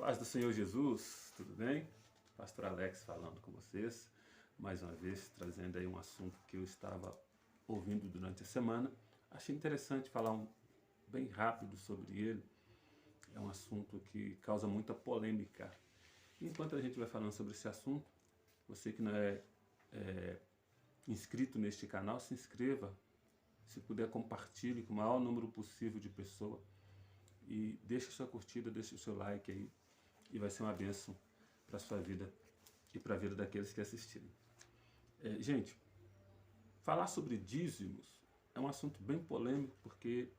Paz do Senhor Jesus, tudo bem? Pastor Alex falando com vocês, mais uma vez trazendo aí um assunto que eu estava ouvindo durante a semana. Achei interessante falar bem rápido sobre ele. É um assunto que causa muita polêmica. Enquanto a gente vai falando sobre esse assunto, você que não é inscrito neste canal, se inscreva. Se puder, compartilhe com o maior número possível de pessoas. E deixe sua curtida, deixe o seu like aí. E vai ser uma bênção para a sua vida e para a vida daqueles que assistirem. Gente, falar sobre dízimos é um assunto bem polêmico, porque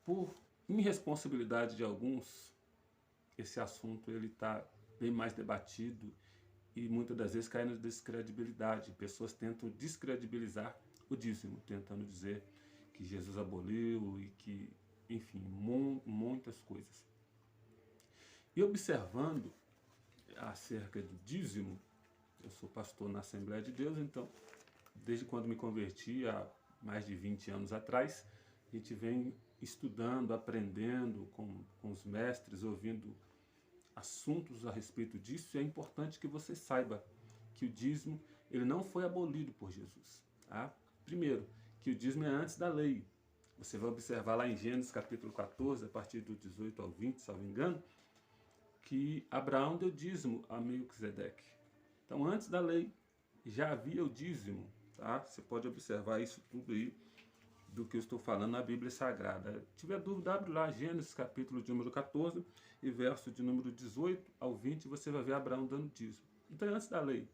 por irresponsabilidade de alguns, esse assunto ele está bem mais debatido e muitas das vezes cai na descredibilidade. Pessoas tentam descredibilizar o dízimo, tentando dizer que Jesus aboliu e que, enfim, muitas coisas. E observando acerca do dízimo, eu sou pastor na Assembleia de Deus, então, desde quando me converti, há mais de 20 anos atrás, a gente vem estudando, aprendendo com os mestres, ouvindo assuntos a respeito disso, e é importante que você saiba que o dízimo ele não foi abolido por Jesus. Tá? Primeiro, que o dízimo é antes da lei. Você vai observar lá em Gênesis capítulo 14, a partir do 18 ao 20, salvo engano, que Abraão deu dízimo a Melquisedeque. Então, antes da lei, já havia o dízimo. Tá? Você pode observar isso tudo aí do que eu estou falando na Bíblia Sagrada. Se tiver dúvida, abre lá Gênesis capítulo de número 14 e verso de número 18 ao 20, você vai ver Abraão dando dízimo. Então, antes da lei.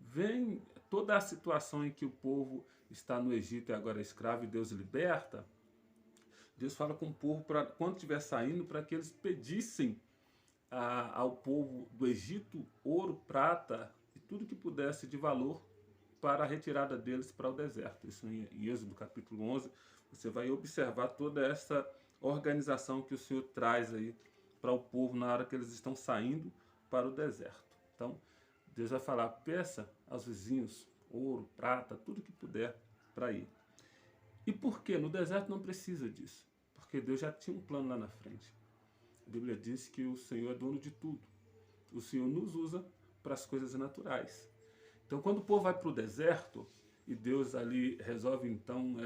Vem toda a situação em que o povo está no Egito e agora é escravo e Deus liberta. Deus fala com o povo, quando estiver saindo, para que eles pedissem ao povo do Egito ouro, prata e tudo que pudesse de valor para a retirada deles para o deserto. Isso em Êxodo capítulo 11, você vai observar toda essa organização que o Senhor traz aí para o povo na hora que eles estão saindo para o deserto. Então, Deus vai falar, peça aos vizinhos ouro, prata, tudo que puder para ir. E por quê? No deserto não precisa disso, porque Deus já tinha um plano lá na frente. A Bíblia diz que o Senhor é dono de tudo. O Senhor nos usa para as coisas naturais. Então, quando o povo vai para o deserto, e Deus ali resolve, então,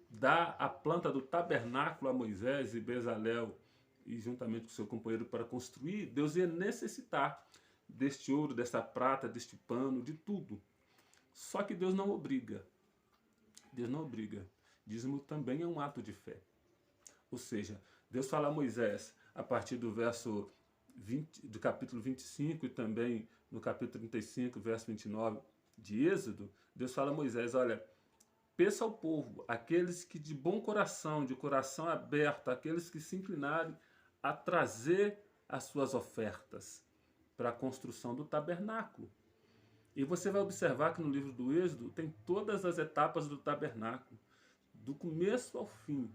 dar a planta do tabernáculo a Moisés e Bezalel, e juntamente com seu companheiro para construir, Deus ia necessitar deste ouro, desta prata, deste pano, de tudo. Só que Deus não obriga. Deus não obriga. Dízimo também é um ato de fé. Ou seja, Deus fala a Moisés, a partir do verso 20, do capítulo 25 e também no capítulo 35, verso 29 de Êxodo, Deus fala a Moisés, olha, peça ao povo, aqueles que de bom coração, de coração aberto, aqueles que se inclinarem a trazer as suas ofertas para a construção do tabernáculo. E você vai observar que no livro do Êxodo tem todas as etapas do tabernáculo, do começo ao fim,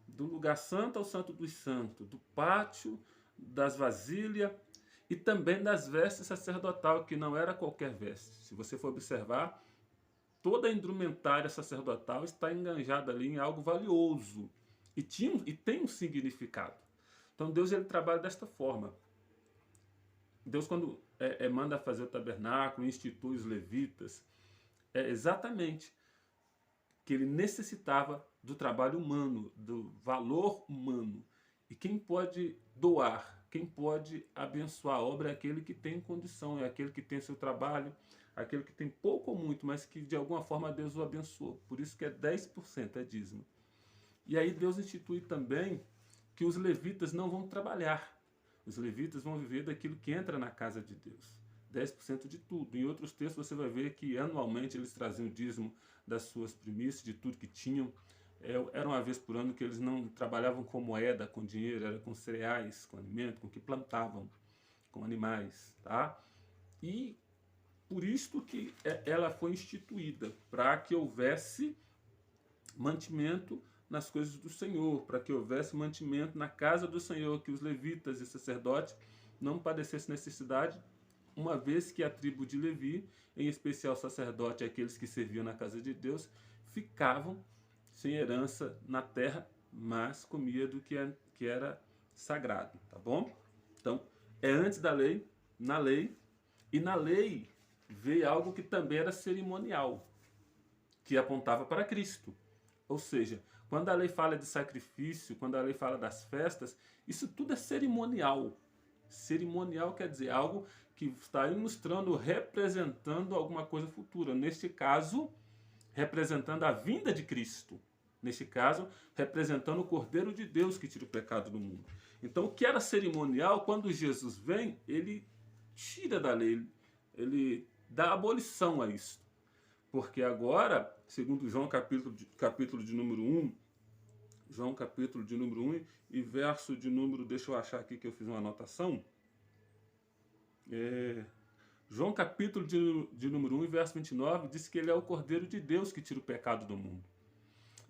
do lugar santo ao santo dos santos, do pátio, das vasilhas e também das vestes sacerdotal, que não era qualquer veste. Se você for observar, toda a indumentária sacerdotal está enganjada ali em algo valioso e tem um significado. Então Deus ele trabalha desta forma. Deus quando manda fazer o tabernáculo, institui os levitas, é exatamente que ele necessitava do trabalho humano, do valor humano. E quem pode doar, quem pode abençoar a obra é aquele que tem condição, é aquele que tem seu trabalho, aquele que tem pouco ou muito, mas que de alguma forma Deus o abençoou. Por isso que é 10%, é dízimo. E aí Deus institui também que os levitas não vão trabalhar. Os levitas vão viver daquilo que entra na casa de Deus. 10% de tudo. Em outros textos você vai ver que anualmente eles traziam o dízimo das suas primícias, de tudo que tinham. Era uma vez por ano que eles não trabalhavam com moeda, com dinheiro, era com cereais, com alimento, com o que plantavam, com animais. Tá? E por isto que ela foi instituída, para que houvesse mantimento nas coisas do Senhor, para que houvesse mantimento na casa do Senhor, que os levitas e sacerdotes não padecessem necessidade, uma vez que a tribo de Levi, em especial o sacerdote e aqueles que serviam na casa de Deus, ficavam sem herança na terra, mas comia do que era sagrado, tá bom? Então, é antes da lei, na lei, e na lei veio algo que também era cerimonial, que apontava para Cristo. Ou seja, quando a lei fala de sacrifício, quando a lei fala das festas, isso tudo é cerimonial. Cerimonial quer dizer algo que está ilustrando, representando alguma coisa futura. Neste caso, representando a vinda de Cristo. Neste caso, representando o Cordeiro de Deus que tira o pecado do mundo. Então, o que era cerimonial, quando Jesus vem, ele tira da lei, ele dá abolição a isso. Porque agora, segundo João capítulo de número 1, João capítulo de número 1 e verso de número, deixa eu achar aqui que eu fiz uma anotação. João capítulo de número 1 e verso 29 diz que ele é o Cordeiro de Deus que tira o pecado do mundo.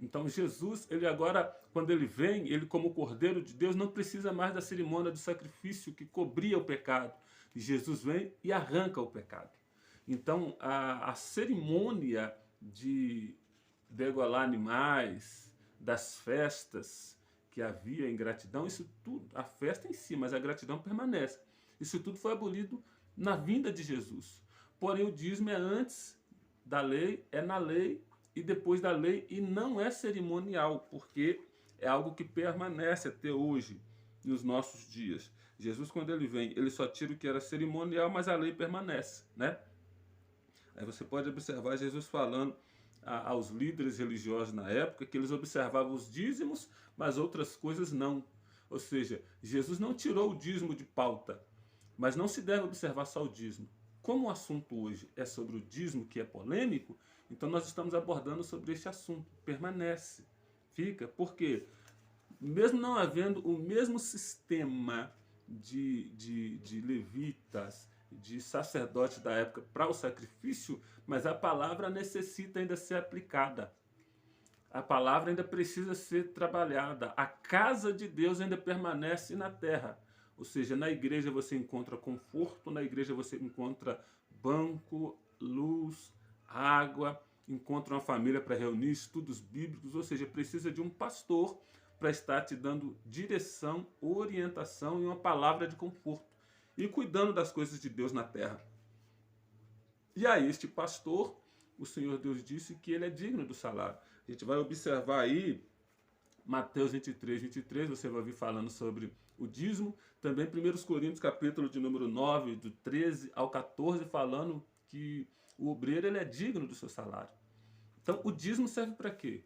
Então Jesus, ele agora, quando ele vem, ele como Cordeiro de Deus, não precisa mais da cerimônia do sacrifício que cobria o pecado. Jesus vem e arranca o pecado. Então a cerimônia de degolar animais, das festas que havia em gratidão, isso tudo, a festa em si, mas a gratidão permanece. Isso tudo foi abolido na vinda de Jesus. Porém, o dízimo é antes da lei, é na lei e depois da lei, e não é cerimonial, porque é algo que permanece até hoje, nos nossos dias. Jesus, quando ele vem, ele só tira o que era cerimonial, mas a lei permanece, né? Aí você pode observar Jesus falando aos líderes religiosos na época que eles observavam os dízimos, mas outras coisas não. Ou seja, Jesus não tirou o dízimo de pauta, mas não se deve observar só o dízimo. Como o assunto hoje é sobre o dízimo, que é polêmico, então nós estamos abordando sobre este assunto. Permanece, fica, porque mesmo não havendo o mesmo sistema de levitas, de sacerdotes da época para o sacrifício, mas a palavra necessita ainda ser aplicada. A palavra ainda precisa ser trabalhada. A casa de Deus ainda permanece na terra. Ou seja, na igreja você encontra conforto, na igreja você encontra banco, luz, água, encontra uma família para reunir, estudos bíblicos, ou seja, precisa de um pastor para estar te dando direção, orientação e uma palavra de conforto. E cuidando das coisas de Deus na terra. E a este pastor, o Senhor Deus disse que ele é digno do salário. A gente vai observar aí, Mateus 23, você vai ouvir falando sobre o dízimo. Também 1 Coríntios, capítulo de número 9, do 13 ao 14, falando que o obreiro ele é digno do seu salário. Então, o dízimo serve para quê?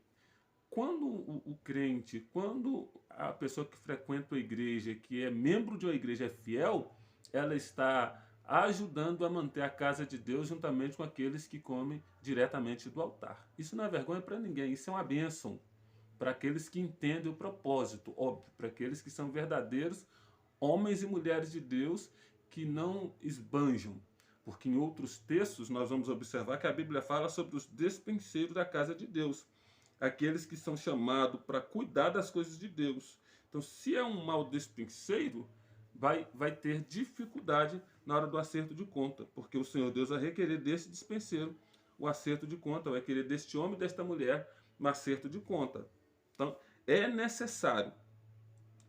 Quando o crente, quando a pessoa que frequenta a igreja, que é membro de uma igreja, é fiel, ela está ajudando a manter a casa de Deus juntamente com aqueles que comem diretamente do altar. Isso não é vergonha para ninguém, isso é uma bênção para aqueles que entendem o propósito, óbvio, para aqueles que são verdadeiros homens e mulheres de Deus que não esbanjam. Porque em outros textos nós vamos observar que a Bíblia fala sobre os despenseiros da casa de Deus, aqueles que são chamados para cuidar das coisas de Deus. Então, se é um mau despenseiro, vai ter dificuldade na hora do acerto de conta, porque o Senhor Deus vai requerer desse dispenseiro o acerto de conta, vai querer deste homem e desta mulher um acerto de conta. Então, é necessário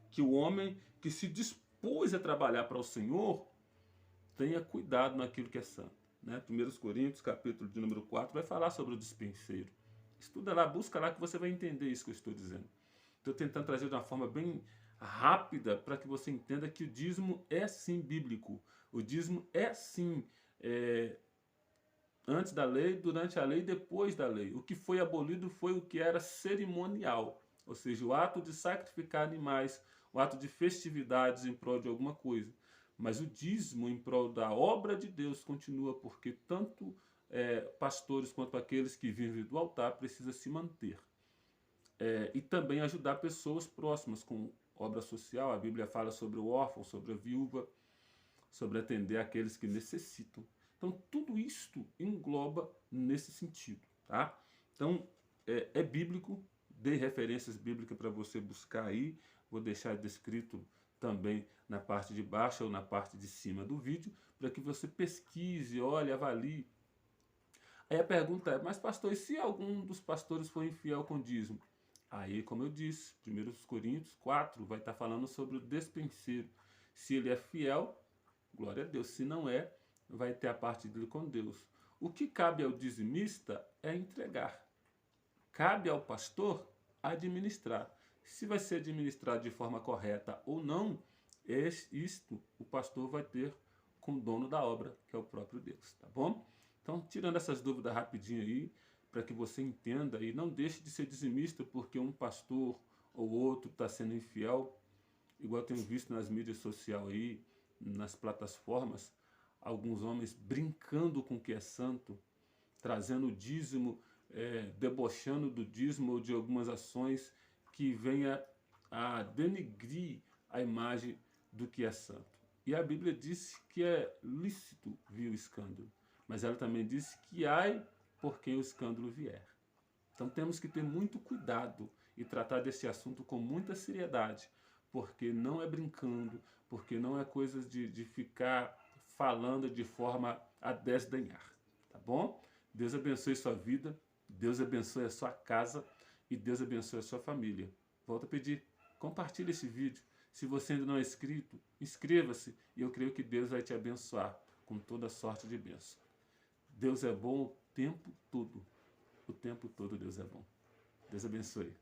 que o homem que se dispôs a trabalhar para o Senhor tenha cuidado naquilo que é santo. Né? 1 Coríntios, capítulo de número 4, vai falar sobre o dispenseiro. Estuda lá, busca lá que você vai entender isso que eu estou dizendo. Estou tentando trazer de uma forma bem rápida para que você entenda que o dízimo é sim bíblico. O dízimo é sim antes da lei, durante a lei e depois da lei. O que foi abolido foi o que era cerimonial, ou seja, o ato de sacrificar animais, o ato de festividades em prol de alguma coisa. Mas o dízimo em prol da obra de Deus continua, porque tanto pastores quanto aqueles que vivem do altar precisam se manter. E também ajudar pessoas próximas com obra social. A Bíblia fala sobre o órfão, sobre a viúva, sobre atender aqueles que necessitam. Então, tudo isto engloba nesse sentido. Tá? Então, é bíblico, dei referências bíblicas para você buscar aí, vou deixar descrito também na parte de baixo ou na parte de cima do vídeo, para que você pesquise, olhe, avalie. Aí a pergunta é, mas pastor, e se algum dos pastores for infiel com dízimo? Aí, como eu disse, 1 Coríntios 4 vai estar falando sobre o despenseiro. Se ele é fiel, glória a Deus. Se não é, vai ter a parte dele com Deus. O que cabe ao dizimista é entregar. Cabe ao pastor administrar. Se vai ser administrado de forma correta ou não, isto o pastor vai ter com o dono da obra, que é o próprio Deus, tá bom? Então, tirando essas dúvidas rapidinho aí, para que você entenda e não deixe de ser dizimista porque um pastor ou outro está sendo infiel, igual eu tenho visto nas mídias sociais aí, nas plataformas, alguns homens brincando com o que é santo, trazendo o dízimo, debochando do dízimo ou de algumas ações que venha a denegrir a imagem do que é santo. E a Bíblia diz que é lícito vir o escândalo, mas ela também diz que ai por quem o escândalo vier. Então temos que ter muito cuidado e tratar desse assunto com muita seriedade, porque não é brincando, porque não é coisa de ficar falando de forma a desdenhar, tá bom? Deus abençoe sua vida, Deus abençoe a sua casa e Deus abençoe a sua família. Volto a pedir, compartilhe esse vídeo. Se você ainda não é inscrito, inscreva-se e eu creio que Deus vai te abençoar com toda sorte de bênção. Deus é bom o tempo todo. O tempo todo Deus é bom. Deus abençoe.